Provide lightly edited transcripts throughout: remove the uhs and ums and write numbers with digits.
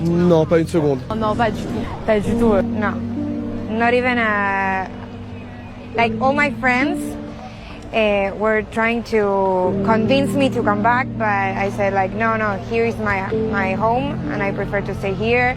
Non, pas une seconde. Oh, non, pas du tout. Pas du tout. No, not even like all my friends were trying to convince me to come back, but I said like, no, here is my home and I prefer to stay here.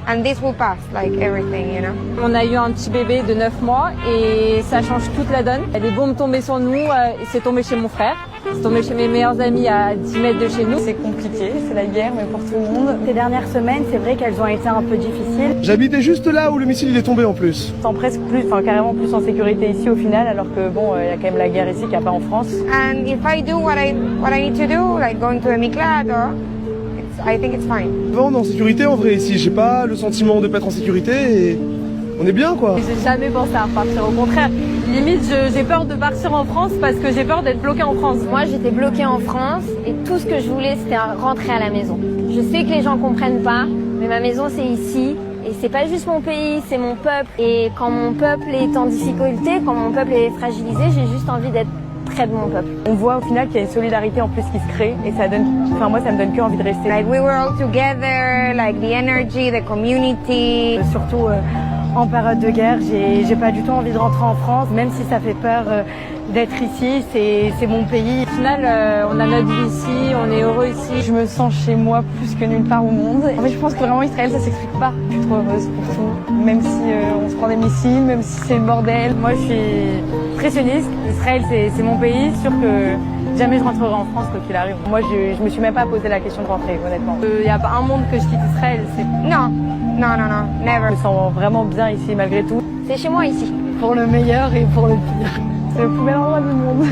And this will pass, like everything, you know. On a eu un petit bébé de 9 mois et ça change toute la donne. Les bombes tombaient sur nous, c'est tombé chez mon frère, c'est tombé chez mes meilleurs amis à 10 mètres de chez nous. C'est compliqué, c'est la guerre, mais pour tout le monde. Ces dernières semaines, c'est vrai qu'elles ont été un peu difficiles. J'habitais juste là où le missile il est tombé en plus. On se sent presque plus, enfin carrément plus en sécurité ici au final, alors que bon, il y a quand même la guerre ici qu'il n'y a pas en France. And if I do what I need to do, like going to a Miklado, I think it's fine. On est en sécurité en vrai ici, j'ai pas le sentiment de pas être en sécurité et on est bien quoi. J'ai jamais pensé à repartir, au contraire. Limite, j'ai peur de partir en France parce que j'ai peur d'être bloquée en France. Moi, j'étais bloquée en France et tout ce que je voulais, c'était rentrer à la maison. Je sais que les gens comprennent pas, mais ma maison, c'est ici. Et c'est pas juste mon pays, c'est mon peuple. Et quand mon peuple est en difficulté, quand mon peuple est fragilisé, j'ai juste envie d'être près de mon peuple. On voit au final qu'il y a une solidarité en plus qui se crée et ça donne, enfin moi ça me donne que envie de rester. Like we were all together, like the energy, the community. Surtout en période de guerre, j'ai pas du tout envie de rentrer en France, même si ça fait peur d'être ici, c'est mon pays. Au final, on a notre vie ici, on est heureux ici. Je me sens chez moi plus que nulle part au monde. En fait, je pense que vraiment Israël, ça s'explique pas. Je suis trop heureuse pour tout. Même si on se prend des missiles, même si c'est le bordel. Moi, je suis très sioniste. Israël, c'est mon pays. Sûr que jamais je rentrerai en France quoi qu'il arrive. Moi, je me suis même pas posé la question de rentrer, honnêtement. Il n'y a pas un monde que je quitte Israël. No, never. Je me sens vraiment bien ici malgré tout. C'est chez moi ici. Pour le meilleur et pour le pire. C'est le plus bel endroit du monde.